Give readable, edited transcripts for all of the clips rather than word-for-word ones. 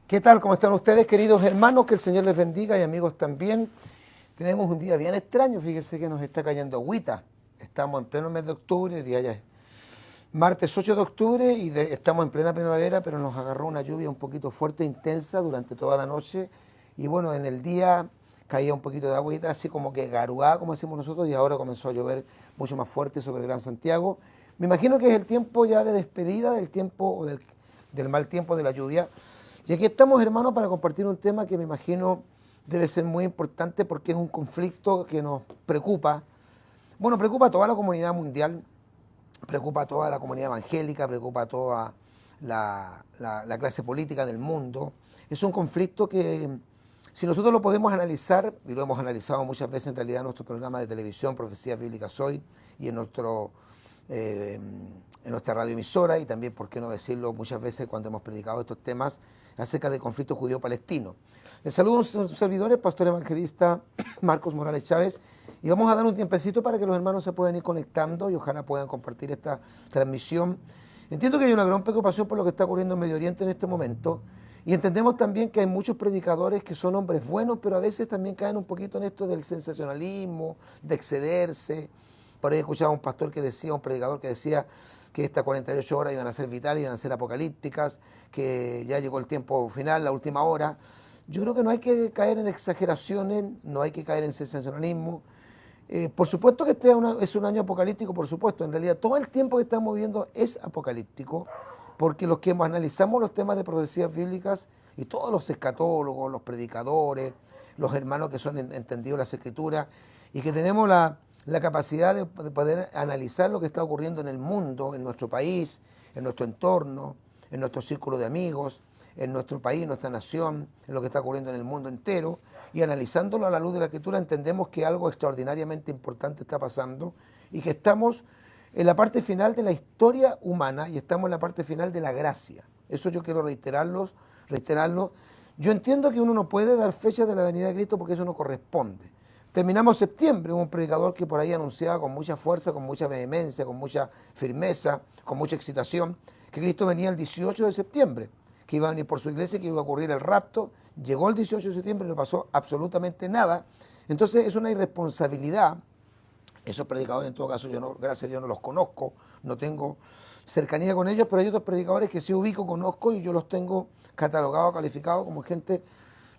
¿Qué tal? ¿Cómo están ustedes, queridos hermanos? Que el Señor les bendiga y amigos también. Tenemos un día bien extraño, fíjense que nos está cayendo agüita. Estamos en pleno mes de octubre, el día ya es martes 8 de octubre y estamos en plena primavera, pero nos agarró una lluvia un poquito fuerte e intensa durante toda la noche. Y bueno, en el día caía un poquito de agüita, así como que garuá, como decimos nosotros, y ahora comenzó a llover mucho más fuerte sobre el Gran Santiago. Me imagino que es el tiempo ya de despedida del tiempo o del mal tiempo de la lluvia. Y aquí estamos, hermanos, para compartir un tema que me imagino debe ser muy importante porque es un conflicto que nos preocupa. Bueno, preocupa a toda la comunidad mundial, preocupa a toda la comunidad evangélica, preocupa a toda la clase política del mundo. Es un conflicto que, si nosotros lo podemos analizar, y lo hemos analizado muchas veces en realidad en nuestro programa de televisión, Profecías Bíblicas Hoy, y en nuestra radioemisora, y también, por qué no decirlo, muchas veces cuando hemos predicado estos temas acerca del conflicto judío-palestino. Les saludo a sus servidores, pastor evangelista Marcos Morales Chávez, y vamos a dar un tiempecito para que los hermanos se puedan ir conectando y ojalá puedan compartir esta transmisión. Entiendo que hay una gran preocupación por lo que está ocurriendo en Medio Oriente en este momento, y entendemos también que hay muchos predicadores que son hombres buenos, pero a veces también caen un poquito en esto del sensacionalismo, de excederse. Por ahí escuchaba un pastor que decía, un predicador que decía que estas 48 horas iban a ser vitales, iban a ser apocalípticas, que ya llegó el tiempo final, la última hora. Yo creo que no hay que caer en exageraciones, no hay que caer en sensacionalismo. Por supuesto que es un año apocalíptico, por supuesto. En realidad todo el tiempo que estamos viviendo es apocalíptico, porque los que analizamos los temas de profecías bíblicas y todos los escatólogos, los predicadores, los hermanos que son entendidos las escrituras y que tenemos la capacidad de poder analizar lo que está ocurriendo en el mundo, en nuestro país, en nuestro entorno, en nuestro círculo de amigos, en nuestro país, en nuestra nación, en lo que está ocurriendo en el mundo entero, y analizándolo a la luz de la Escritura entendemos que algo extraordinariamente importante está pasando y que estamos en la parte final de la historia humana y estamos en la parte final de la gracia. Eso yo quiero reiterarlo. Yo entiendo que uno no puede dar fecha de la venida de Cristo porque eso no corresponde. Terminamos septiembre, hubo un predicador que por ahí anunciaba con mucha fuerza, con mucha vehemencia, con mucha firmeza, con mucha excitación, que Cristo venía el 18 de septiembre, que iba a venir por su iglesia, que iba a ocurrir el rapto. Llegó el 18 de septiembre y no pasó absolutamente nada. Entonces es una irresponsabilidad. Esos predicadores, en todo caso, yo no, gracias a Dios no los conozco, no tengo cercanía con ellos, pero hay otros predicadores que sí ubico, conozco y yo los tengo catalogados, calificados como gente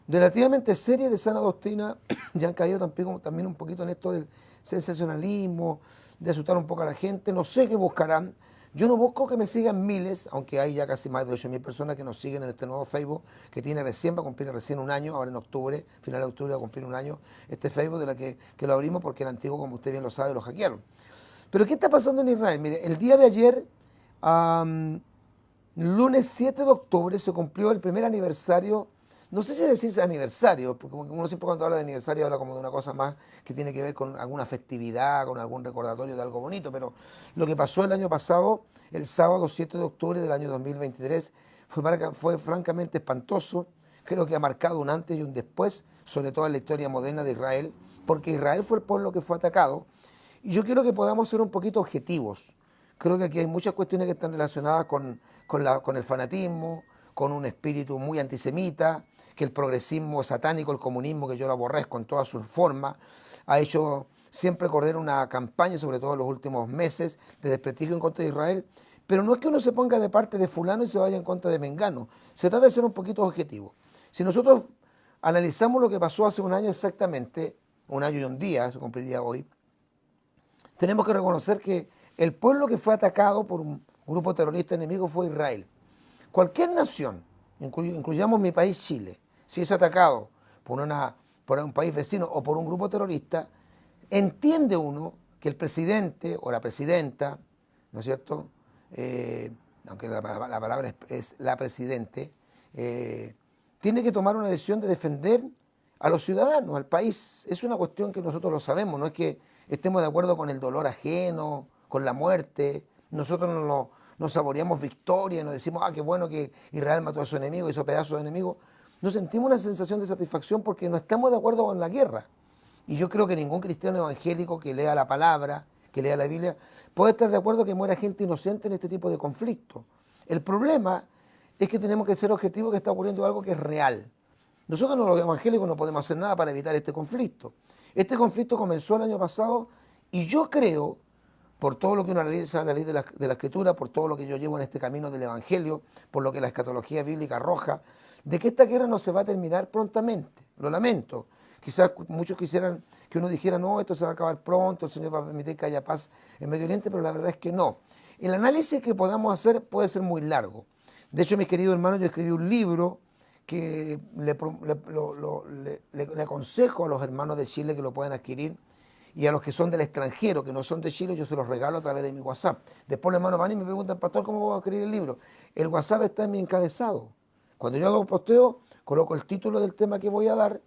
relativamente seria de sana doctrina. Ya han caído también un poquito en esto del sensacionalismo, de asustar un poco a la gente. No sé qué buscarán. Yo no busco que me sigan miles, aunque hay ya casi más de 8.000 personas que nos siguen en este nuevo Facebook, que va a cumplir recién un año, ahora en octubre, final de octubre va a cumplir un año, este Facebook de la que lo abrimos porque el antiguo, como usted bien lo sabe, lo hackearon. Pero ¿qué está pasando en Israel? Mire, el día de ayer, lunes 7 de octubre, se cumplió el primer aniversario. No sé si decirse aniversario, porque uno siempre cuando habla de aniversario habla como de una cosa más que tiene que ver con alguna festividad, con algún recordatorio de algo bonito, pero lo que pasó el año pasado, el sábado 7 de octubre del año 2023, fue francamente espantoso. Creo que ha marcado un antes y un después, sobre todo en la historia moderna de Israel, porque Israel fue el pueblo que fue atacado. Y yo quiero que podamos ser un poquito objetivos. Creo que aquí hay muchas cuestiones que están relacionadas con el fanatismo, con un espíritu muy antisemita, que el progresismo satánico, el comunismo, que yo lo aborrezco en todas sus formas, ha hecho siempre correr una campaña, sobre todo en los últimos meses, de desprestigio en contra de Israel. Pero no es que uno se ponga de parte de fulano y se vaya en contra de mengano. Se trata de ser un poquito objetivo. Si nosotros analizamos lo que pasó hace un año exactamente, un año y un día, se cumpliría hoy, tenemos que reconocer que el pueblo que fue atacado por un grupo terrorista enemigo fue Israel. Cualquier nación, incluyamos mi país Chile, si es atacado por un país vecino o por un grupo terrorista, entiende uno que el presidente o la presidenta, ¿no es cierto? Aunque la palabra es la presidente, tiene que tomar una decisión de defender a los ciudadanos, al país. Es una cuestión que nosotros lo sabemos, no es que estemos de acuerdo con el dolor ajeno, con la muerte. Nosotros nos saboreamos victoria, nos decimos, qué bueno que Israel mató a su enemigo, hizo pedazos de enemigo. Nos sentimos una sensación de satisfacción porque no estamos de acuerdo con la guerra. Y yo creo que ningún cristiano evangélico que lea la palabra, que lea la Biblia, puede estar de acuerdo que muera gente inocente en este tipo de conflictos. El problema es que tenemos que ser objetivos que está ocurriendo algo que es real. Nosotros los evangélicos no podemos hacer nada para evitar este conflicto. Este conflicto comenzó el año pasado y yo creo, por todo lo que uno analiza la ley de la Escritura, por todo lo que yo llevo en este camino del Evangelio, por lo que la escatología bíblica arroja, de que esta guerra no se va a terminar prontamente. Lo lamento. Quizás muchos quisieran que uno dijera, no, esto se va a acabar pronto, el Señor va a permitir que haya paz en Medio Oriente, pero la verdad es que no. El análisis que podamos hacer puede ser muy largo. De hecho, mis queridos hermanos, yo escribí un libro que le aconsejo a los hermanos de Chile que lo puedan adquirir, y a los que son del extranjero, que no son de Chile, yo se los regalo a través de mi WhatsApp. Después los hermanos van y me preguntan, pastor, ¿cómo voy a adquirir el libro? El WhatsApp está en mi encabezado. Cuando yo hago un posteo, coloco el título del tema que voy a dar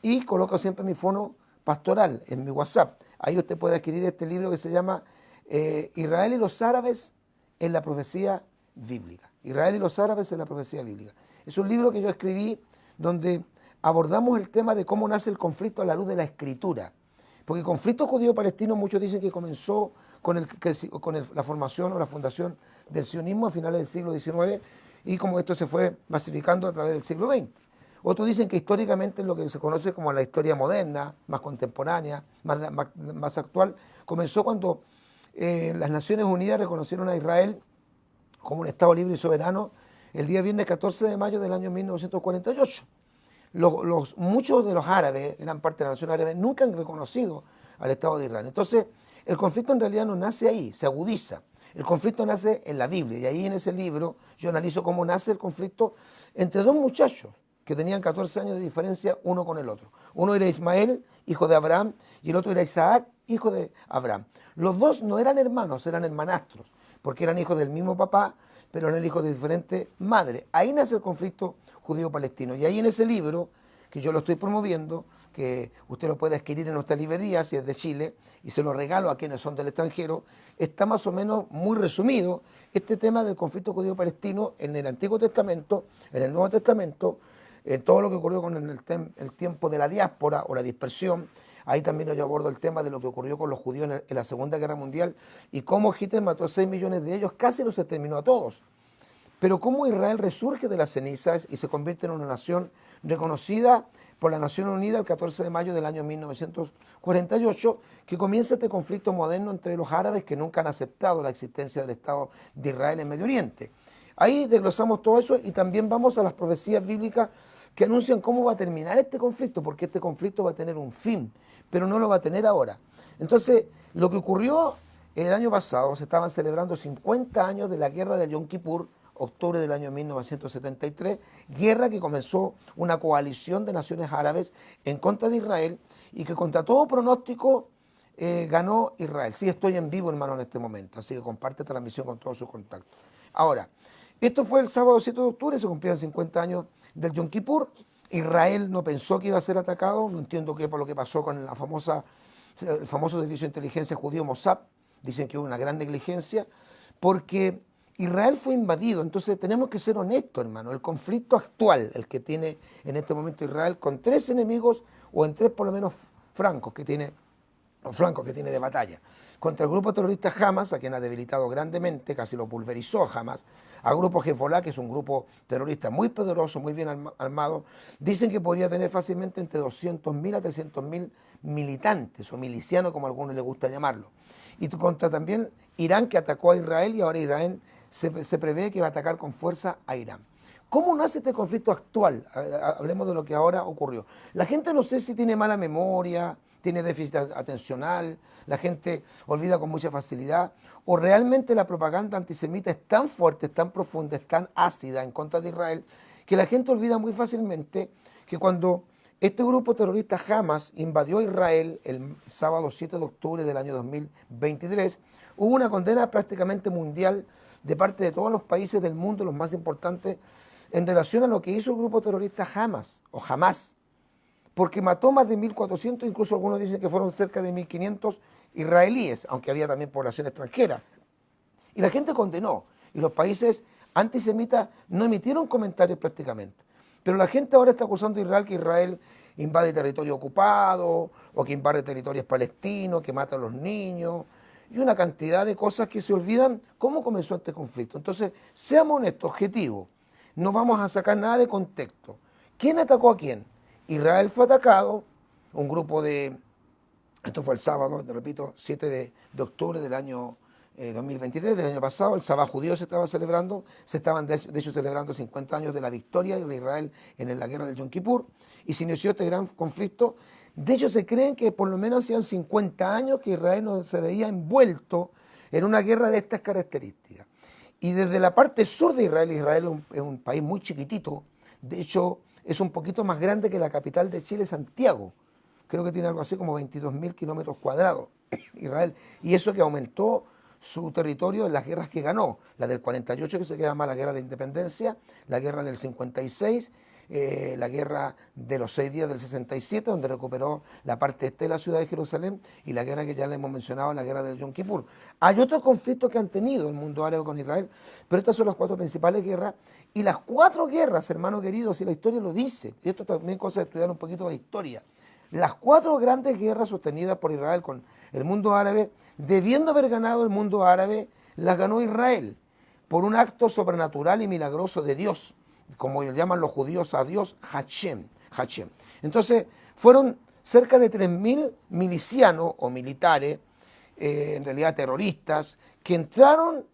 y coloco siempre mi fono pastoral en mi WhatsApp. Ahí usted puede adquirir este libro que se llama Israel y los árabes en la profecía bíblica. Israel y los árabes en la profecía bíblica. Es un libro que yo escribí donde abordamos el tema de cómo nace el conflicto a la luz de la Escritura. Porque el conflicto judío-palestino, muchos dicen que comenzó con la formación o la fundación del sionismo a finales del siglo XIX y como esto se fue masificando a través del siglo XX. Otros dicen que históricamente lo que se conoce como la historia moderna, más contemporánea, más actual, comenzó cuando las Naciones Unidas reconocieron a Israel como un Estado libre y soberano el día viernes 14 de mayo del año 1948. Muchos de los árabes, gran parte de la nación árabe, nunca han reconocido al Estado de Israel. Entonces, el conflicto en realidad no nace ahí, se agudiza. El conflicto nace en la Biblia y ahí en ese libro yo analizo cómo nace el conflicto entre dos muchachos que tenían 14 años de diferencia uno con el otro. Uno era Ismael, hijo de Abraham, y el otro era Isaac, hijo de Abraham. Los dos no eran hermanos, eran hermanastros, porque eran hijos del mismo papá, pero eran hijos de diferentes madres. Ahí nace el conflicto judío-palestino. Y ahí en ese libro, que yo lo estoy promoviendo, que usted lo puede adquirir en nuestra librería si es de Chile, y se lo regalo a quienes son del extranjero, está más o menos muy resumido este tema del conflicto judío-palestino en el Antiguo Testamento, en el Nuevo Testamento, en todo lo que ocurrió con el tiempo de la diáspora o la dispersión. Ahí también yo abordo el tema de lo que ocurrió con los judíos en la Segunda Guerra Mundial y cómo Hitler mató a 6 millones de ellos, casi los exterminó a todos. Pero cómo Israel resurge de las cenizas y se convierte en una nación reconocida por la Nación Unida el 14 de mayo del año 1948, que comienza este conflicto moderno entre los árabes que nunca han aceptado la existencia del Estado de Israel en Medio Oriente. Ahí desglosamos todo eso y también vamos a las profecías bíblicas que anuncian cómo va a terminar este conflicto, porque este conflicto va a tener un fin, pero no lo va a tener ahora. Entonces, lo que ocurrió el año pasado, se estaban celebrando 50 años de la guerra de Yom Kippur, octubre del año 1973, guerra que comenzó una coalición de naciones árabes en contra de Israel y que contra todo pronóstico ganó Israel. Sí, estoy en vivo, hermano, en este momento, así que comparte esta transmisión con todos sus contactos. Ahora, esto fue el sábado 7 de octubre, se cumplían 50 años del Yom Kippur. Israel no pensó que iba a ser atacado, no entiendo qué por lo que pasó con el famoso servicio de inteligencia judío Mossad, dicen que hubo una gran negligencia, porque Israel fue invadido. Entonces tenemos que ser honestos, hermano. El conflicto actual, el que tiene en este momento Israel con 3 enemigos o en 3 por lo menos flancos que tiene de batalla, contra el grupo terrorista Hamas, a quien ha debilitado grandemente, casi lo pulverizó Hamas, al grupo Hezbollah, que es un grupo terrorista muy poderoso, muy bien armado. Dicen que podría tener fácilmente entre 200.000 a 300.000 militantes o milicianos, como a algunos les gusta llamarlo. Y contra también Irán, que atacó a Israel, y ahora Israel se prevé que va a atacar con fuerza a Irán. ¿Cómo nace este conflicto actual? Hablemos de lo que ahora ocurrió. La gente no sé si tiene mala memoria, tiene déficit atencional, la gente olvida con mucha facilidad, o realmente la propaganda antisemita es tan fuerte, es tan profunda, es tan ácida en contra de Israel, que la gente olvida muy fácilmente que cuando este grupo terrorista Hamas invadió Israel el sábado 7 de octubre del año 2023, hubo una condena prácticamente mundial de parte de todos los países del mundo, los más importantes, en relación a lo que hizo el grupo terrorista Hamas, o Hamas, porque mató más de 1.400, incluso algunos dicen que fueron cerca de 1.500 israelíes, aunque había también población extranjera. Y la gente condenó, y los países antisemitas no emitieron comentarios prácticamente. Pero la gente ahora está acusando a Israel que Israel invade territorio ocupado, o que invade territorios palestinos, que mata a los niños, y una cantidad de cosas que se olvidan cómo comenzó este conflicto. Entonces, seamos honestos, objetivos. no vamos a sacar nada de contexto. ¿Quién atacó a quién? Israel fue atacado, un grupo de, esto fue el sábado, te repito, 7 de octubre del año 2023, del año pasado, el sábado judío se estaba celebrando, se estaban de hecho celebrando 50 años de la victoria de Israel en la guerra del Yom Kippur, y se inició este gran conflicto. De hecho, se creen que por lo menos hacían 50 años que Israel no se veía envuelto en una guerra de estas características. Y desde la parte sur de Israel, Israel es un país muy chiquitito, de hecho es un poquito más grande que la capital de Chile, Santiago. Creo que tiene algo así como 22.000 kilómetros cuadrados, Israel. Y eso que aumentó su territorio en las guerras que ganó. La del 48, que se llama la guerra de independencia, la guerra del 56, la guerra de los 6 días del 67, donde recuperó la parte este de la ciudad de Jerusalén, y la guerra que ya le hemos mencionado, la guerra del Yom Kippur. Hay otros conflictos que han tenido el mundo árabe con Israel, pero estas son las 4 principales guerras. Y las 4 guerras, hermanos queridos, y la historia lo dice, y esto también es cosa de estudiar un poquito de historia. Las 4 grandes guerras sostenidas por Israel con el mundo árabe, debiendo haber ganado el mundo árabe, las ganó Israel por un acto sobrenatural y milagroso de Dios, como llaman los judíos a Dios, Hashem. Entonces, fueron cerca de 3.000 milicianos o militares, en realidad terroristas, que entraron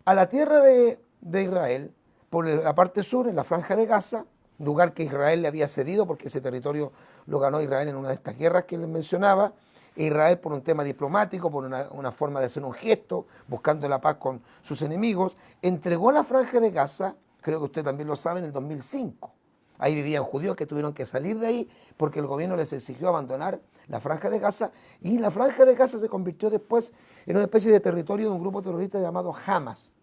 a la tierra de Israel por la parte sur, en la franja de Gaza, lugar que Israel le había cedido porque ese territorio lo ganó Israel en una de estas guerras que les mencionaba. Israel, por un tema diplomático, por una forma de hacer un gesto, buscando la paz con sus enemigos, entregó la franja de Gaza, creo que usted también lo sabe, en el 2005. Ahí vivían judíos que tuvieron que salir de ahí porque el gobierno les exigió abandonar la franja de Gaza, y la franja de Gaza se convirtió después en una especie de territorio de un grupo terrorista llamado Hamas,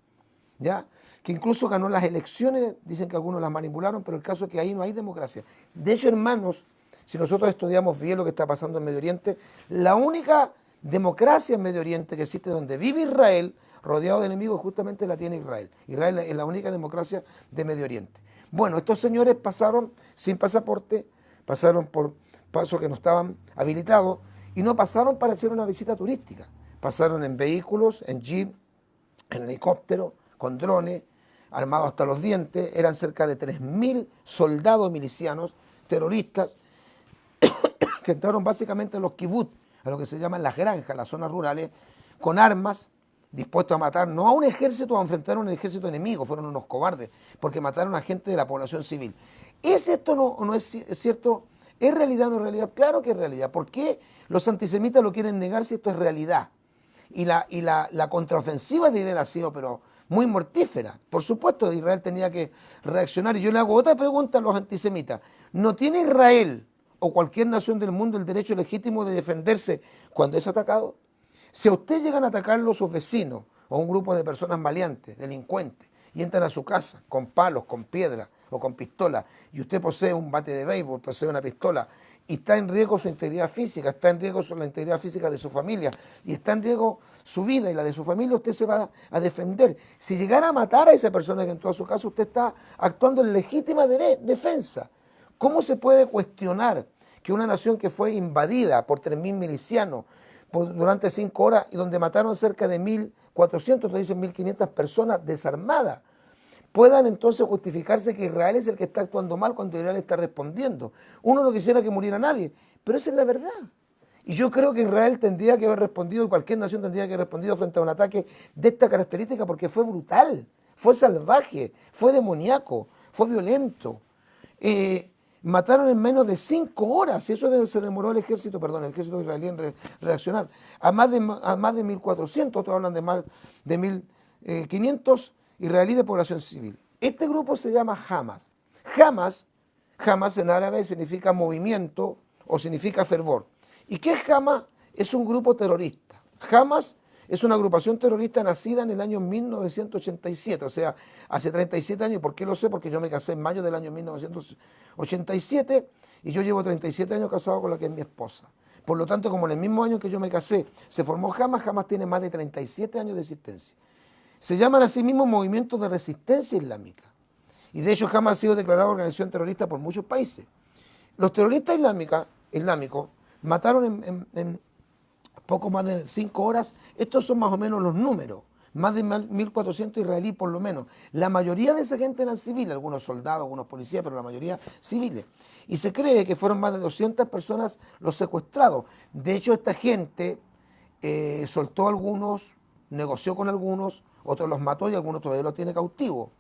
¿ya? Que incluso ganó las elecciones, dicen que algunos las manipularon, pero el caso es que ahí no hay democracia. De hecho, hermanos, si nosotros estudiamos bien lo que está pasando en Medio Oriente, la única democracia en Medio Oriente que existe donde vive Israel, rodeado de enemigos, justamente la tiene Israel. Israel es la única democracia de Medio Oriente. Bueno, estos señores pasaron sin pasaporte, pasaron por pasos que no estaban habilitados, y no pasaron para hacer una visita turística. Pasaron en vehículos, en jeep, en helicóptero, con drones, armados hasta los dientes. Eran cerca de 3.000 soldados milicianos, terroristas, que entraron básicamente a los kibbutz, a lo que se llaman las granjas, las zonas rurales, con armas, dispuestos a matar, no a un ejército, a enfrentar a un ejército enemigo. Fueron unos cobardes, porque mataron a gente de la población civil. ¿Es esto no es cierto? ¿Es realidad o no es realidad? Claro que es realidad. ¿Por qué los antisemitas lo quieren negar si esto es realidad? Y la contraofensiva de Israel ha sido, pero muy mortífera. Por supuesto, Israel tenía que reaccionar. Y yo le hago otra pregunta a los antisemitas. ¿No tiene Israel o cualquier nación del mundo el derecho legítimo de defenderse cuando es atacado? Si a usted llegan a atacarlo sus vecinos o un grupo de personas maleantes, delincuentes, y entran a su casa con palos, con piedras o con pistolas, y usted posee un bate de béisbol, posee una pistola, y está en riesgo su integridad física, está en riesgo la integridad física de su familia, y está en riesgo su vida y la de su familia, usted se va a defender. Si llegara a matar a esa persona que entró a su casa, usted está actuando en legítima defensa. ¿Cómo se puede cuestionar que una nación que fue invadida por 3.000 milicianos durante 5 horas, y donde mataron cerca de 1.400, otros dicen 1.500 personas desarmadas, puedan entonces justificarse que Israel es el que está actuando mal cuando Israel está respondiendo? Uno no quisiera que muriera nadie, pero esa es la verdad. Y yo creo que Israel tendría que haber respondido, y cualquier nación tendría que haber respondido frente a un ataque de esta característica, porque fue brutal, fue salvaje, fue demoníaco, fue violento. Mataron en menos de 5 horas, y eso se demoró el ejército israelí en reaccionar, a más de 1.400, otros hablan de más de 1.500 israelíes de población civil. Este grupo se llama Hamas. Hamas en árabe significa movimiento o significa fervor. ¿Y qué es Hamas? Es un grupo terrorista. Hamas es una agrupación terrorista nacida en el año 1987, o sea, hace 37 años. ¿Por qué lo sé? Porque yo me casé en mayo del año 1987 y yo llevo 37 años casado con la que es mi esposa. Por lo tanto, como en el mismo año que yo me casé se formó Hamas, Hamas tiene más de 37 años de existencia. Se llaman a sí mismos movimientos de resistencia islámica. Y de hecho Hamas ha sido declarada organización terrorista por muchos países. Los terroristas islámicos mataron en poco más de 5 horas. Estos son más o menos los números. más de 1.400 israelíes por lo menos. La mayoría de esa gente eran civiles, algunos soldados, algunos policías, pero la mayoría civiles. Y se cree que fueron más de 200 personas los secuestrados. De hecho, esta gente soltó a algunos, negoció con algunos, otros los mató y algunos todavía los tiene cautivos.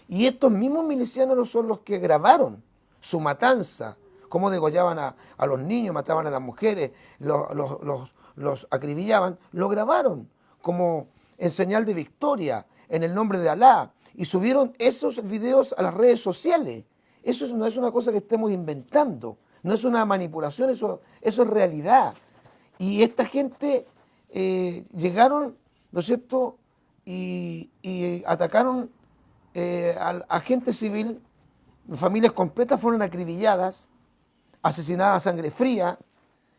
Y estos mismos milicianos son los que grabaron su matanza, cómo degollaban a los niños, mataban a las mujeres, los acribillaban, lo grabaron como en señal de victoria, en el nombre de Alá, y subieron esos videos a las redes sociales. Eso no es una cosa que estemos inventando, no es una manipulación, eso es realidad. Y esta gente llegaron, ¿no es cierto?, y atacaron a gente civil, familias completas fueron acribilladas, asesinadas a sangre fría,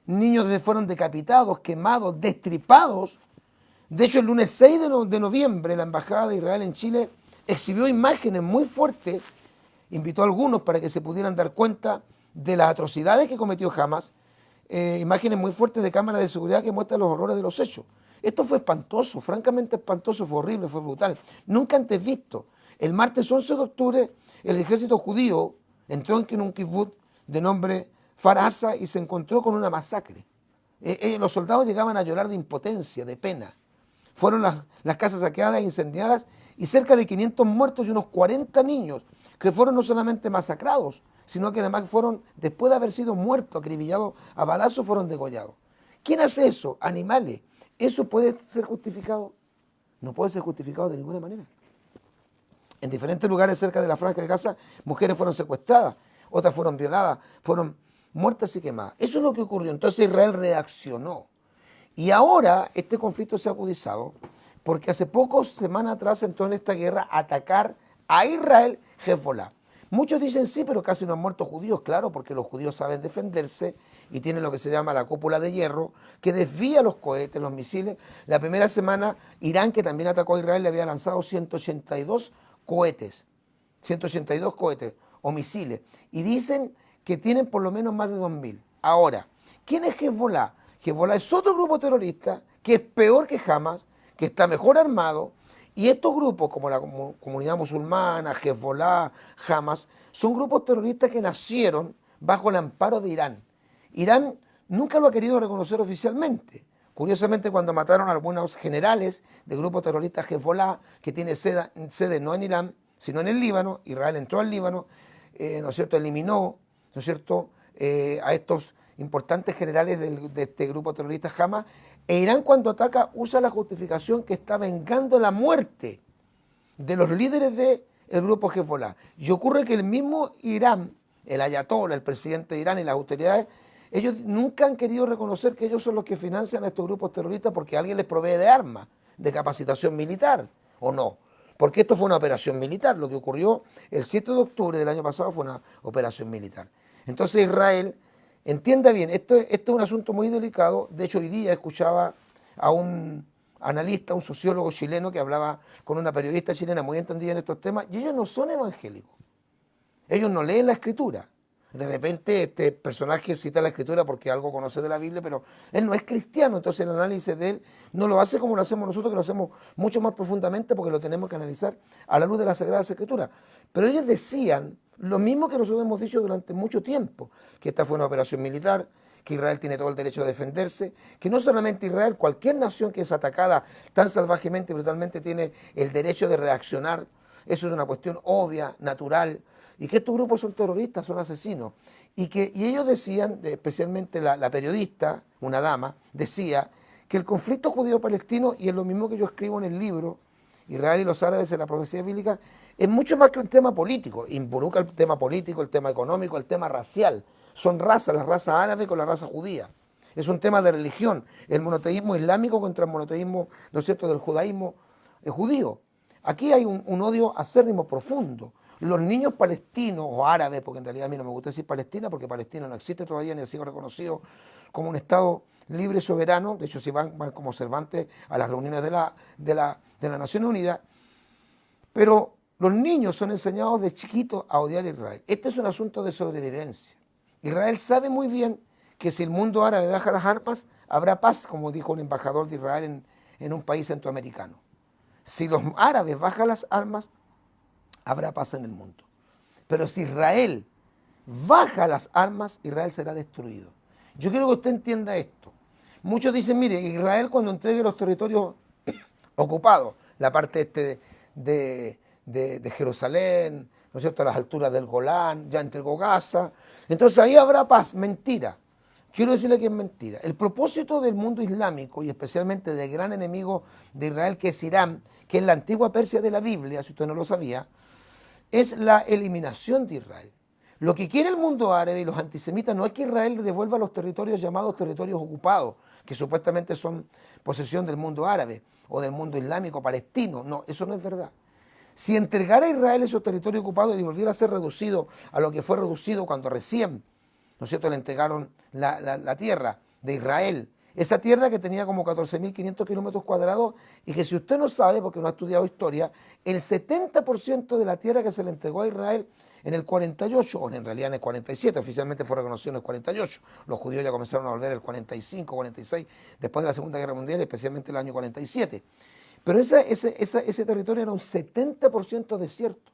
niños fueron decapitados, quemados, destripados. De hecho, el lunes 6 de noviembre, la Embajada de Israel en Chile exhibió imágenes muy fuertes, invitó a algunos para que se pudieran dar cuenta de las atrocidades que cometió Hamas, imágenes muy fuertes de cámaras de seguridad que muestran los horrores de los hechos. Esto fue espantoso, francamente espantoso, fue horrible, fue brutal, nunca antes visto. El martes 11 de octubre, el ejército judío entró en un kibbutz de nombre Farasa y se encontró con una masacre. Los soldados llegaban a llorar de impotencia, de pena. Fueron las casas saqueadas e incendiadas y cerca de 500 muertos y unos 40 niños que fueron no solamente masacrados, sino que además fueron, después de haber sido muertos, acribillados a balazos, fueron degollados. ¿Quién hace eso? Animales. ¿Eso puede ser justificado? No puede ser justificado de ninguna manera. En diferentes lugares cerca de la Franja de Gaza, mujeres fueron secuestradas, otras fueron violadas, fueron muertas y quemadas. Eso es lo que ocurrió. Entonces Israel reaccionó. Y ahora este conflicto se ha agudizado porque hace pocas semanas atrás entró en esta guerra a atacar a Israel Hezbollah. Muchos dicen sí, pero casi no han muerto judíos, claro, porque los judíos saben defenderse y tienen lo que se llama la cúpula de hierro, que desvía los cohetes, los misiles. La primera semana, Irán, que también atacó a Israel, le había lanzado 182 cohetes o misiles. Y dicen que tienen por lo menos más de 2.000. Ahora, ¿quién es Hezbollah? Hezbollah es otro grupo terrorista que es peor que Hamas, que está mejor armado. Y estos grupos, como la comunidad musulmana, Hezbollah, Hamas, son grupos terroristas que nacieron bajo el amparo de Irán. Irán nunca lo ha querido reconocer oficialmente. Curiosamente, cuando mataron a algunos generales del grupo terrorista Hezbollah, que tiene sede no en Irán, sino en el Líbano, Israel entró al Líbano, ¿no es cierto?, eliminó, ¿no es cierto?, a estos importantes generales de este grupo terrorista Hamas. E Irán, cuando ataca, usa la justificación que está vengando la muerte de los líderes del grupo Hezbollah. Y ocurre que el mismo Irán, el ayatollah, el presidente de Irán y las autoridades, ellos nunca han querido reconocer que ellos son los que financian a estos grupos terroristas porque alguien les provee de armas, de capacitación militar, ¿o no? Porque esto fue una operación militar. Lo que ocurrió el 7 de octubre del año pasado fue una operación militar. Entonces Israel, entienda bien, esto es un asunto muy delicado. De hecho, hoy día escuchaba a un analista, un sociólogo chileno que hablaba con una periodista chilena muy entendida en estos temas, y ellos no son evangélicos. Ellos no leen la escritura. De repente este personaje cita la escritura porque algo conoce de la Biblia, pero él no es cristiano, entonces el análisis de él no lo hace como lo hacemos nosotros, que lo hacemos mucho más profundamente porque lo tenemos que analizar a la luz de las Sagradas Escrituras. Pero ellos decían lo mismo que nosotros hemos dicho durante mucho tiempo, que esta fue una operación militar, que Israel tiene todo el derecho de defenderse, que no solamente Israel, cualquier nación que es atacada tan salvajemente y brutalmente tiene el derecho de reaccionar. Eso es una cuestión obvia, natural, y que estos grupos son terroristas, son asesinos. Y ellos decían, especialmente la periodista, una dama, decía que el conflicto judío-palestino, y es lo mismo que yo escribo en el libro, Israel y los árabes en la profecía bíblica, es mucho más que un tema político. Involucra el tema político, el tema económico, el tema racial. Son razas, la raza árabe con la raza judía. Es un tema de religión, el monoteísmo islámico contra el monoteísmo, ¿no es cierto?, del judaísmo judío. Aquí hay un odio acérrimo profundo. Los niños palestinos o árabes, porque en realidad a mí no me gusta decir Palestina, porque Palestina no existe todavía ni ha sido reconocido como un Estado libre y soberano. De hecho, si van como Cervantes a las reuniones de las Naciones Unidas. Pero los niños son enseñados de chiquitos a odiar a Israel. Este es un asunto de sobrevivencia. Israel sabe muy bien que si el mundo árabe baja las armas, habrá paz, como dijo un embajador de Israel en un país centroamericano. Si los árabes bajan las armas, habrá paz en el mundo. Pero si Israel baja las armas, Israel será destruido. Yo quiero que usted entienda esto. Muchos dicen, mire, Israel cuando entregue los territorios ocupados, la parte de Jerusalén, ¿no es cierto?, a las alturas del Golán, ya entregó Gaza, entonces ahí habrá paz. Mentira. Quiero decirle que es mentira. El propósito del mundo islámico, y especialmente del gran enemigo de Israel, que es Irán, que es la antigua Persia de la Biblia, si usted no lo sabía, es la eliminación de Israel. Lo que quiere el mundo árabe y los antisemitas no es que Israel devuelva los territorios llamados territorios ocupados, que supuestamente son posesión del mundo árabe o del mundo islámico palestino. No, eso no es verdad. Si entregara a Israel esos territorios ocupados y volviera a ser reducido a lo que fue reducido cuando recién, ¿no es cierto?, le entregaron la tierra de Israel, esa tierra que tenía como 14.500 kilómetros cuadrados y que si usted no sabe, porque no ha estudiado historia, el 70% de la tierra que se le entregó a Israel en el 48, o en realidad en el 47, oficialmente fue reconocido en el 48, los judíos ya comenzaron a volver el 45, 46, después de la Segunda Guerra Mundial, especialmente el año 47. Pero ese territorio era un 70% desierto.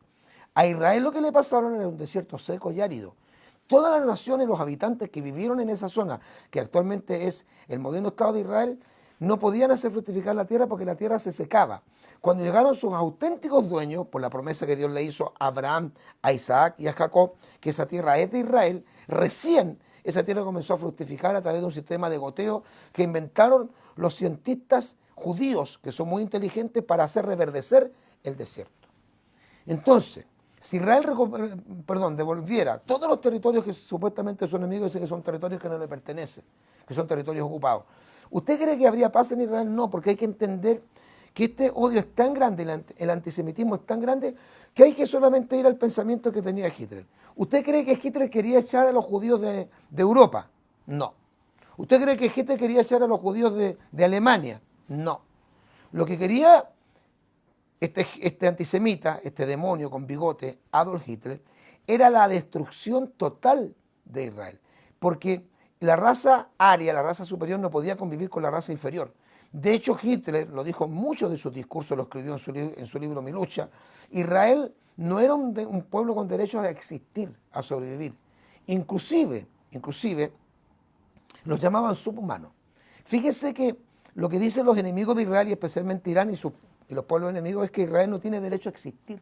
A Israel lo que le pasaron era un desierto seco y árido. Todas las naciones, los habitantes que vivieron en esa zona, que actualmente es el moderno Estado de Israel, no podían hacer fructificar la tierra porque la tierra se secaba. Cuando llegaron sus auténticos dueños, por la promesa que Dios le hizo a Abraham, a Isaac y a Jacob, que esa tierra es de Israel, recién esa tierra comenzó a fructificar a través de un sistema de goteo que inventaron los cientistas judíos, que son muy inteligentes, para hacer reverdecer el desierto. Entonces, si Israel devolviera todos los territorios que supuestamente son enemigos, dice que son territorios que no le pertenecen, que son territorios ocupados, ¿usted cree que habría paz en Israel? No, porque hay que entender que este odio es tan grande, el antisemitismo es tan grande, que hay que solamente ir al pensamiento que tenía Hitler. ¿Usted cree que Hitler quería echar a los judíos de Europa? No. ¿Usted cree que Hitler quería echar a los judíos de Alemania? No. Lo que quería este antisemita, este demonio con bigote, Adolf Hitler, era la destrucción total de Israel. Porque la raza aria, la raza superior, no podía convivir con la raza inferior. De hecho, Hitler lo dijo en muchos de sus discursos, lo escribió en su libro Mi lucha. Israel no era un pueblo con derecho a existir, a sobrevivir. Inclusive, los llamaban subhumanos. Fíjese que lo que dicen los enemigos de Israel, y especialmente Irán y los pueblos enemigos, es que Israel no tiene derecho a existir.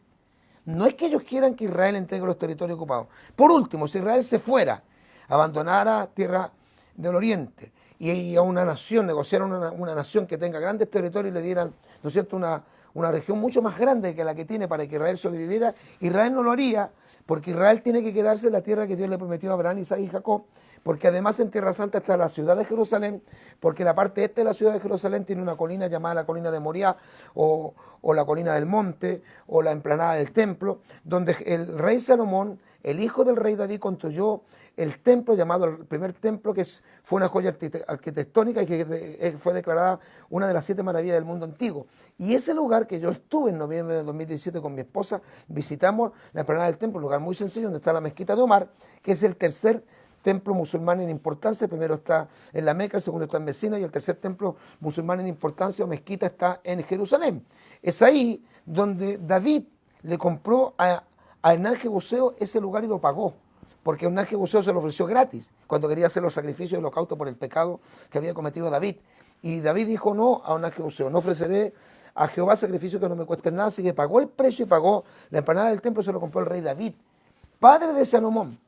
No es que ellos quieran que Israel entregue los territorios ocupados. Por último, si Israel se fuera, abandonara tierra del Oriente y a una nación, negociara una nación que tenga grandes territorios y le dieran, ¿no es cierto?, una región mucho más grande que la que tiene para que Israel sobreviviera, Israel no lo haría, porque Israel tiene que quedarse en la tierra que Dios le prometió a Abraham, Isaac y Jacob, porque además en Tierra Santa está la ciudad de Jerusalén, porque la parte este de la ciudad de Jerusalén tiene una colina llamada la colina de Moriah, o la colina del monte, o la emplanada del templo, donde el rey Salomón, el hijo del rey David, construyó el templo llamado el primer templo, que fue una joya arquitectónica y que fue declarada una de las 7 maravillas del mundo antiguo. Y ese lugar que yo estuve en noviembre de 2017 con mi esposa, visitamos la emplanada del templo, un lugar muy sencillo donde está la mezquita de Omar, que es el tercer templo musulmán en importancia. El primero está en la Meca, el segundo está en Medina y el tercer templo musulmán en importancia o mezquita está en Jerusalén. Es ahí donde David le compró a Hernán Jebuseo ese lugar y lo pagó, porque Hernán Jebuseo se lo ofreció gratis cuando quería hacer los sacrificios de holocausto por el pecado que había cometido David. Y David dijo no a Hernán Jebuseo, no ofreceré a Jehová sacrificio que no me cueste nada, así que pagó el precio y pagó la empanada del templo, se lo compró el rey David, padre de Salomón,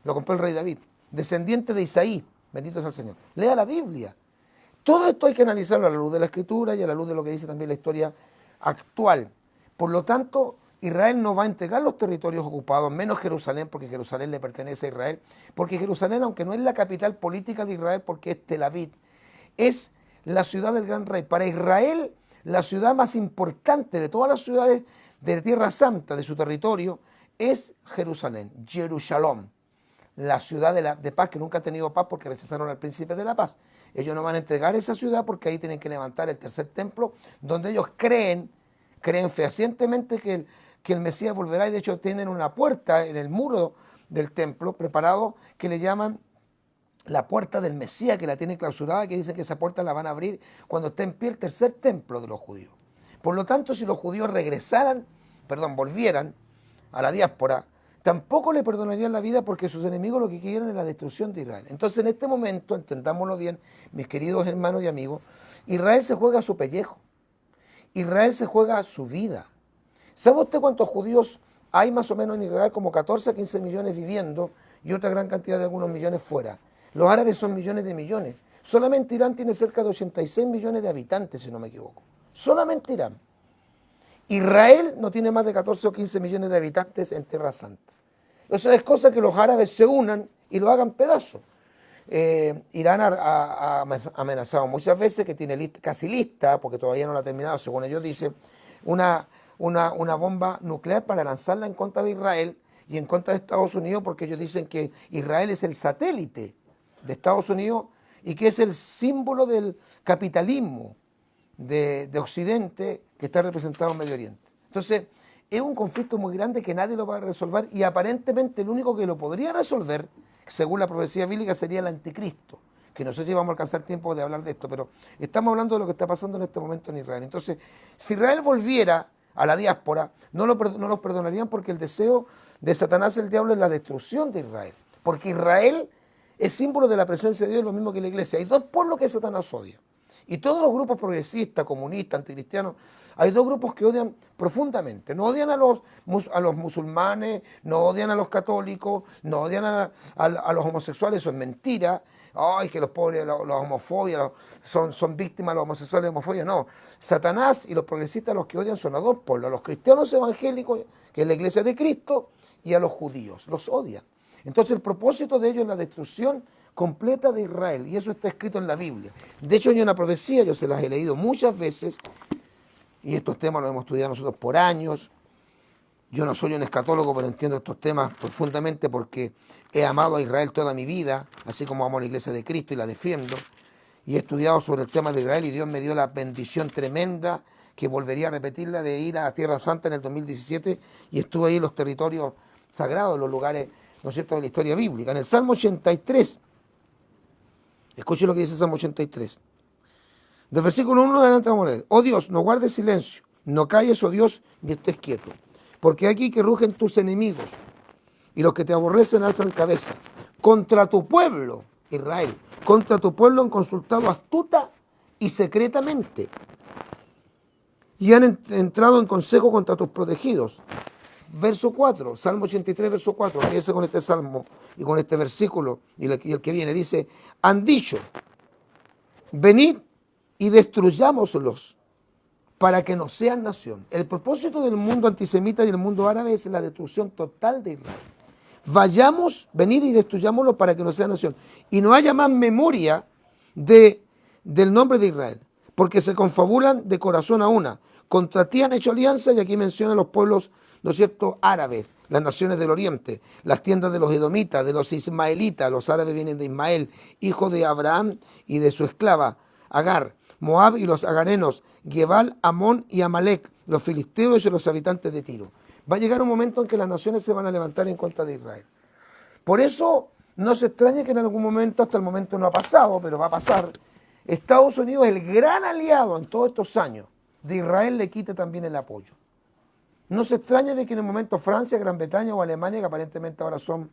lo compró el rey David, descendiente de Isaí, bendito sea el Señor. Lea la Biblia. Todo esto hay que analizarlo a la luz de la Escritura y a la luz de lo que dice también la historia actual. Por lo tanto, Israel no va a entregar los territorios ocupados, menos Jerusalén, porque Jerusalén le pertenece a Israel, porque Jerusalén, aunque no es la capital política de Israel, porque es Tel Aviv, es la ciudad del gran rey. Para Israel, la ciudad más importante de todas las ciudades de Tierra Santa, de su territorio, es Jerusalén, Jerusalén, la ciudad de paz, que nunca ha tenido paz porque rechazaron al príncipe de la paz. Ellos no van a entregar esa ciudad porque ahí tienen que levantar el tercer templo, donde ellos creen fehacientemente que el Mesías volverá, y de hecho tienen una puerta en el muro del templo preparado que le llaman la puerta del Mesías, que la tienen clausurada, que dicen que esa puerta la van a abrir cuando esté en pie el tercer templo de los judíos. Por lo tanto, si los judíos volvieran a la diáspora, tampoco le perdonarían la vida porque sus enemigos lo que quieren es la destrucción de Israel. Entonces, en este momento, entendámoslo bien, mis queridos hermanos y amigos, Israel se juega su pellejo. Israel se juega su vida. ¿Sabe usted cuántos judíos hay más o menos en Israel? Como 14 a 15 millones viviendo y otra gran cantidad de algunos millones fuera. Los árabes son millones de millones. Solamente Irán tiene cerca de 86 millones de habitantes, si no me equivoco. Solamente Irán. Israel no tiene más de 14 o 15 millones de habitantes en Tierra Santa. O sea, es cosa que los árabes se unan y lo hagan pedazos. Irán ha amenazado muchas veces que tiene casi lista, porque todavía no la ha terminado, según ellos dicen, una bomba nuclear para lanzarla en contra de Israel y en contra de Estados Unidos, porque ellos dicen que Israel es el satélite de Estados Unidos y que es el símbolo del capitalismo de Occidente que está representado en Medio Oriente. Entonces, es un conflicto muy grande que nadie lo va a resolver y aparentemente el único que lo podría resolver, según la profecía bíblica, sería el anticristo, que no sé si vamos a alcanzar tiempo de hablar de esto, pero estamos hablando de lo que está pasando en este momento en Israel. Entonces, si Israel volviera a la diáspora, no los perdonarían porque el deseo de Satanás, el diablo, es la destrucción de Israel. Porque Israel es símbolo de la presencia de Dios, lo mismo que la iglesia. Hay dos pueblos que Satanás odia. Y todos los grupos progresistas, comunistas, anticristianos, hay dos grupos que odian profundamente. No odian a los musulmanes, no odian a los católicos, no odian a los homosexuales, eso es mentira. Ay, que los pobres, los homofobias, son víctimas de los homosexuales de homofobia. No, Satanás y los progresistas los que odian son a dos pueblos, a los cristianos evangélicos, que es la iglesia de Cristo, y a los judíos, los odian. Entonces el propósito de ellos es la destrucción completa de Israel, y eso está escrito en la Biblia. De hecho, hay una profecía, yo se las he leído muchas veces, y estos temas los hemos estudiado nosotros por años. Yo no soy un escatólogo, pero entiendo estos temas profundamente porque he amado a Israel toda mi vida, así como amo a la iglesia de Cristo y la defiendo, y he estudiado sobre el tema de Israel, y Dios me dio la bendición tremenda, que volvería a repetirla, de ir a Tierra Santa en el 2017, y estuve ahí en los territorios sagrados, en los lugares, ¿no es cierto?, de la historia bíblica. En el Salmo 83, escuche lo que dice el Salmo 83. Del versículo 1 adelante vamos a leer. Oh Dios, no guardes silencio, no calles, oh Dios, ni estés quieto. Porque aquí que rugen tus enemigos, y los que te aborrecen alzan cabeza. Contra tu pueblo, Israel, contra tu pueblo han consultado astuta y secretamente. Y han entrado en consejo contra tus protegidos. Verso 4, Salmo 83, verso 4. Fíjese con este salmo y con este versículo y el que viene. Dice, han dicho, venid y destruyámoslos para que no sean nación. El propósito del mundo antisemita y del mundo árabe es la destrucción total de Israel. Venid y destruyámoslos para que no sean nación. Y no haya más memoria del nombre de Israel, porque se confabulan de corazón a una. Contra ti han hecho alianza, y aquí menciona los pueblos, ¿no es cierto?, árabes, las naciones del oriente, las tiendas de los edomitas, de los ismaelitas, los árabes vienen de Ismael, hijo de Abraham y de su esclava Agar, Moab y los agarenos, Gebal, Amón y Amalek, los filisteos y los habitantes de Tiro. Va a llegar un momento en que las naciones se van a levantar en contra de Israel. Por eso no se extrañe que en algún momento, hasta el momento no ha pasado, pero va a pasar, Estados Unidos, el gran aliado en todos estos años de Israel, le quite también el apoyo. No se extrañe de que en el momento Francia, Gran Bretaña o Alemania, que aparentemente ahora son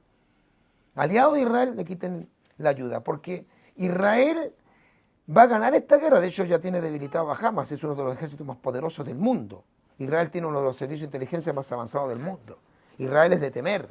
aliados de Israel, le quiten la ayuda, porque Israel va a ganar esta guerra. De hecho, ya tiene debilitado a Hamas, es uno de los ejércitos más poderosos del mundo. Israel tiene uno de los servicios de inteligencia más avanzados del mundo. Israel es de temer,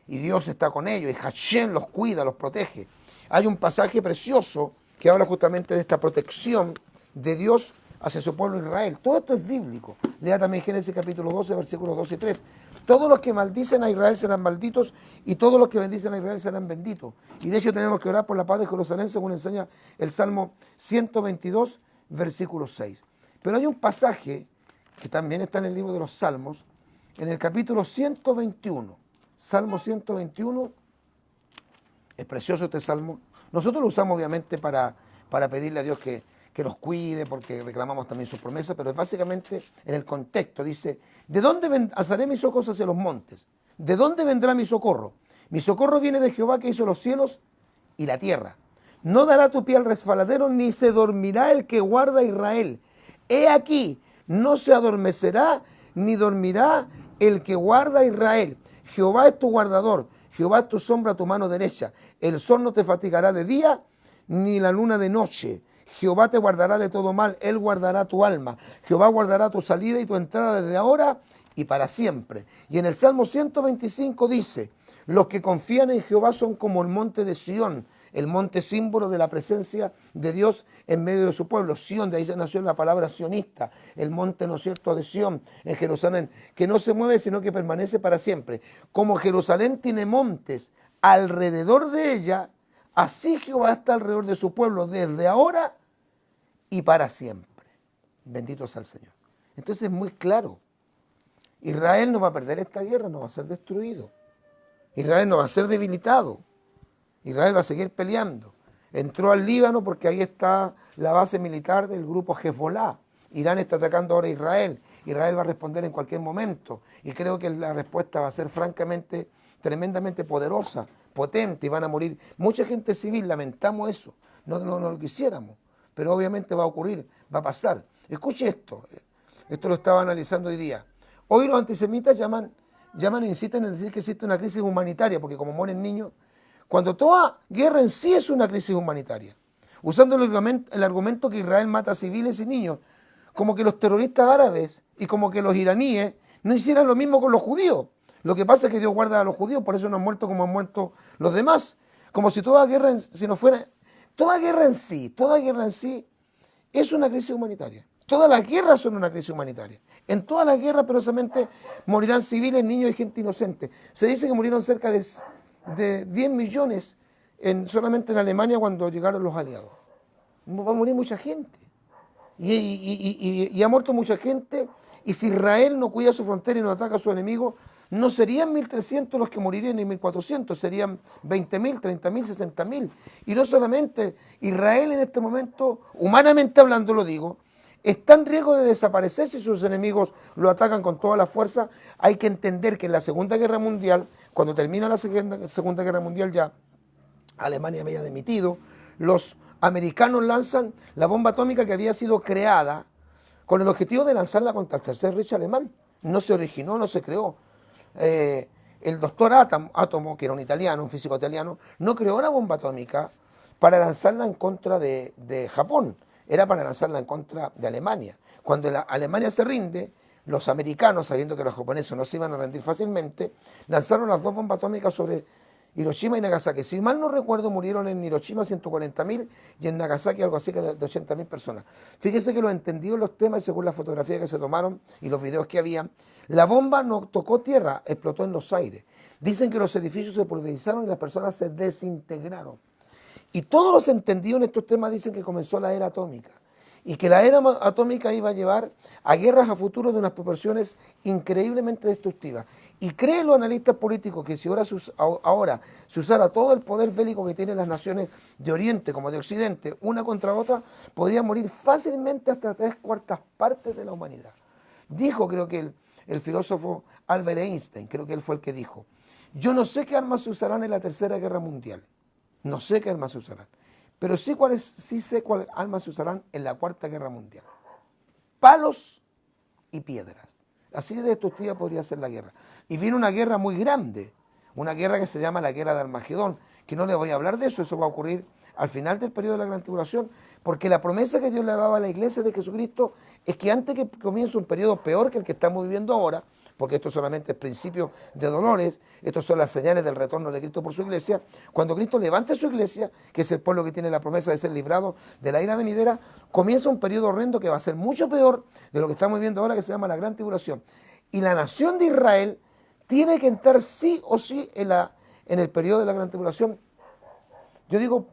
y Dios está con ellos, y Hashem los cuida, los protege. Hay un pasaje precioso que habla justamente de esta protección de Dios hacia su pueblo Israel. Todo esto es bíblico. Lea también Génesis capítulo 12, versículos 2 y 3. Todos los que maldicen a Israel serán malditos, y todos los que bendicen a Israel serán benditos. Y de hecho tenemos que orar por la paz de Jerusalén, según enseña el Salmo 122, versículo 6. Pero hay un pasaje que también está en el libro de los Salmos, en el capítulo 121. Salmo 121, es precioso este salmo. Nosotros lo usamos obviamente para pedirle a Dios que nos cuide, porque reclamamos también sus promesas, pero es básicamente en el contexto. Dice, ¿de dónde alzaré mis ojos hacia los montes? ¿De dónde vendrá mi socorro? Mi socorro viene de Jehová, que hizo los cielos y la tierra. No dará tu pie al resbaladero, ni se dormirá el que guarda a Israel. He aquí, no se adormecerá ni dormirá el que guarda a Israel. Jehová es tu guardador, Jehová es tu sombra a tu mano derecha. El sol no te fatigará de día, ni la luna de noche. Jehová te guardará de todo mal, Él guardará tu alma. Jehová guardará tu salida y tu entrada desde ahora y para siempre. Y en el Salmo 125 dice, los que confían en Jehová son como el monte de Sión, el monte símbolo de la presencia de Dios en medio de su pueblo. Sión, de ahí se nació la palabra sionista, el monte, ¿no es cierto?, de Sión, en Jerusalén, que no se mueve sino que permanece para siempre. Como Jerusalén tiene montes alrededor de ella, así Jehová está alrededor de su pueblo desde ahora y para siempre. Bendito sea el Señor. Entonces es muy claro. Israel no va a perder esta guerra, no va a ser destruido. Israel no va a ser debilitado. Israel va a seguir peleando. Entró al Líbano porque ahí está la base militar del grupo Hezbollah. Irán está atacando ahora a Israel. Israel va a responder en cualquier momento. Y creo que la respuesta va a ser francamente, tremendamente poderosa, potente, y van a morir mucha gente civil. Lamentamos eso. No lo quisiéramos. Pero obviamente va a ocurrir, va a pasar. Escuche esto. Esto lo estaba analizando hoy día. Hoy los antisemitas llaman e insisten en decir que existe una crisis humanitaria, porque como mueren niños, cuando toda guerra en sí es una crisis humanitaria, usando el argumento que Israel mata a civiles y niños, como que los terroristas árabes y como que los iraníes no hicieran lo mismo con los judíos. Lo que pasa es que Dios guarda a los judíos, por eso no han muerto como han muerto los demás. Como si toda guerra, toda guerra en sí es una crisis humanitaria. Todas las guerras son una crisis humanitaria. En todas las guerras, perosamente, morirán civiles, niños y gente inocente. Se dice que murieron cerca de 10 millones solamente en Alemania cuando llegaron los aliados. Va a morir mucha gente. Y ha muerto mucha gente. Y si Israel no cuida su frontera y no ataca a su enemigo, no serían 1.300 los que morirían ni 1.400, serían 20.000, 30.000, 60.000. Y no solamente, Israel en este momento, humanamente hablando lo digo, está en riesgo de desaparecer si sus enemigos lo atacan con toda la fuerza. Hay que entender que en la Segunda Guerra Mundial, cuando termina la Segunda Guerra Mundial, ya Alemania había dimitido, los americanos lanzan la bomba atómica que había sido creada con el objetivo de lanzarla contra el Tercer Reich alemán. No se originó, no se creó. El doctor Átomo, que era un italiano, un físico italiano, no creó la bomba atómica para lanzarla en contra de Japón. Era para lanzarla en contra de Alemania. Cuando Alemania se rinde, los americanos, sabiendo que los japoneses no se iban a rendir fácilmente, lanzaron las dos bombas atómicas sobre Hiroshima y Nagasaki. Si mal no recuerdo, murieron en Hiroshima 140.000 y en Nagasaki algo así que de 80.000 personas. Fíjese que lo entendido en los temas, según la fotografía que se tomaron y los videos que había, la bomba no tocó tierra, explotó en los aires. Dicen que los edificios se pulverizaron y las personas se desintegraron. Y todos los entendidos en estos temas dicen que comenzó la era atómica y que la era atómica iba a llevar a guerras a futuro de unas proporciones increíblemente destructivas. Y creen los analistas políticos que si ahora se usara todo el poder bélico que tienen las naciones de Oriente como de Occidente, una contra otra, podría morir fácilmente hasta 3/4 partes de la humanidad. Dijo, creo que el filósofo Albert Einstein, creo que él fue el que dijo, yo no sé qué armas se usarán en la Tercera Guerra Mundial. No sé qué armas se usarán, pero sí sé cuáles armas se usarán en la Cuarta Guerra Mundial. Palos y piedras. Así de destructiva podría ser la guerra. Y viene una guerra muy grande, una guerra que se llama la Guerra de Armagedón, que no le voy a hablar de eso va a ocurrir al final del periodo de la Gran Tribulación, porque la promesa que Dios le daba a la iglesia de Jesucristo es que antes que comience un periodo peor que el que estamos viviendo ahora, porque esto solamente es principio de dolores, estos son las señales del retorno de Cristo por su iglesia, cuando Cristo levante su iglesia, que es el pueblo que tiene la promesa de ser librado de la ira venidera, comienza un periodo horrendo que va a ser mucho peor de lo que estamos viviendo ahora, que se llama la Gran Tribulación. Y la nación de Israel tiene que entrar sí o sí en el periodo de la Gran Tribulación. Yo digo,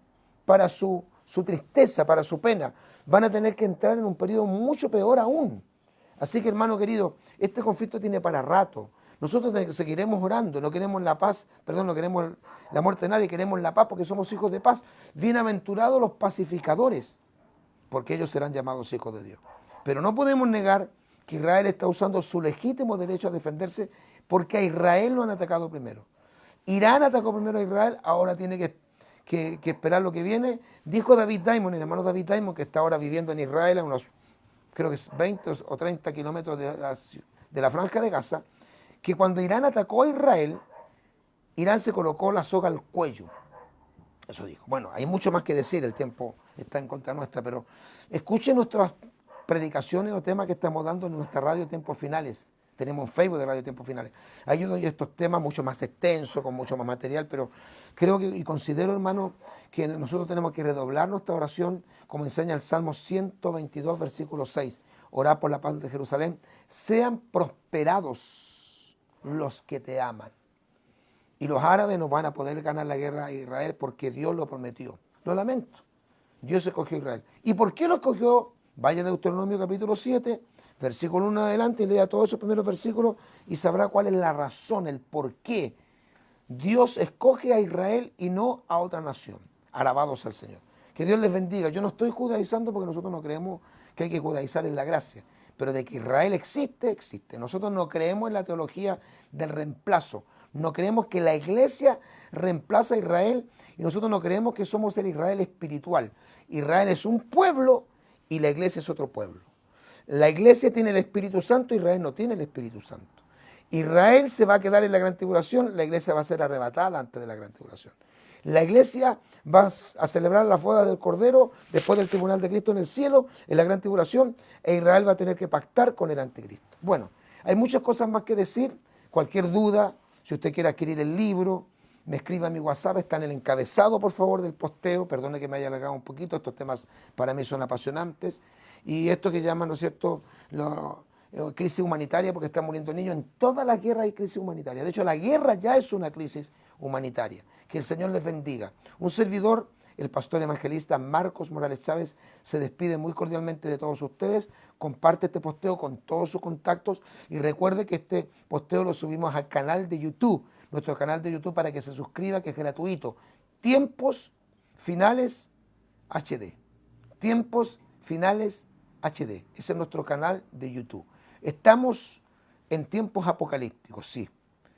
para su tristeza, para su pena, van a tener que entrar en un periodo mucho peor aún. Así que, hermano querido, este conflicto tiene para rato. Nosotros seguiremos orando, no queremos no queremos la muerte de nadie, queremos la paz porque somos hijos de paz. Bienaventurados los pacificadores, porque ellos serán llamados hijos de Dios. Pero no podemos negar que Israel está usando su legítimo derecho a defenderse porque a Israel lo han atacado primero. Irán atacó primero a Israel, ahora tiene que esperar lo que viene. Dijo David Diamond, el hermano David Diamond, que está ahora viviendo en Israel a unos creo que es 20 o 30 kilómetros de la franja de Gaza, que cuando Irán atacó a Israel, Irán se colocó la soga al cuello. Eso dijo. Bueno, hay mucho más que decir, el tiempo está en contra nuestra, pero escuchen nuestras predicaciones o temas que estamos dando en nuestra radio Tiempos Finales. Tenemos un Facebook de Radio Tiempos Finales. Ahí yo doy estos temas mucho más extensos, con mucho más material, pero creo que y considero, hermano, que nosotros tenemos que redoblar nuestra oración, como enseña el Salmo 122, versículo 6. Orad por la paz de Jerusalén. Sean prosperados los que te aman. Y los árabes no van a poder ganar la guerra a Israel porque Dios lo prometió. Lo lamento. Dios escogió a Israel. ¿Y por qué lo escogió? Vaya a Deuteronomio capítulo 7, versículo 1 en adelante y lea todos esos primeros versículos y sabrá cuál es la razón, el por qué Dios escoge a Israel y no a otra nación. Alabados al Señor. Que Dios les bendiga. Yo no estoy judaizando porque nosotros no creemos que hay que judaizar en la gracia. Pero de que Israel existe, existe. Nosotros no creemos en la teología del reemplazo. No creemos que la iglesia reemplaza a Israel y nosotros no creemos que somos el Israel espiritual. Israel es un pueblo y la iglesia es otro pueblo. La iglesia tiene el Espíritu Santo, Israel no tiene el Espíritu Santo. Israel se va a quedar en la gran tribulación, la iglesia va a ser arrebatada antes de la gran tribulación. La iglesia va a celebrar la boda del Cordero después del tribunal de Cristo en el cielo, en la gran tribulación, e Israel va a tener que pactar con el anticristo. Bueno, hay muchas cosas más que decir, cualquier duda, si usted quiere adquirir el libro, me escriba a mi WhatsApp, está en el encabezado, por favor, del posteo. Perdone que me haya alargado un poquito, estos temas para mí son apasionantes. Y esto que llaman, ¿no es cierto?, crisis humanitaria, porque están muriendo niños. En todas las guerras hay crisis humanitaria. De hecho, la guerra ya es una crisis humanitaria. Que el Señor les bendiga. Un servidor, el pastor evangelista Marcos Morales Chávez, se despide muy cordialmente de todos ustedes. Comparte este posteo con todos sus contactos y recuerde que este posteo lo subimos al canal de YouTube, nuestro canal de YouTube, para que se suscriba, que es gratuito. Tiempos Finales HD. Tiempos Finales HD. Ese es nuestro canal de YouTube. Estamos en tiempos apocalípticos, sí.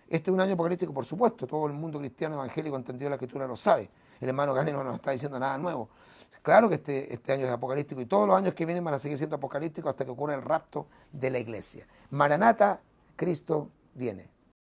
Este es un año apocalíptico, por supuesto. Todo el mundo cristiano evangélico entendido la escritura lo sabe. El hermano Gani no nos está diciendo nada nuevo. Claro que este año es apocalíptico y todos los años que vienen van a seguir siendo apocalípticos hasta que ocurra el rapto de la iglesia. Maranata, Cristo viene.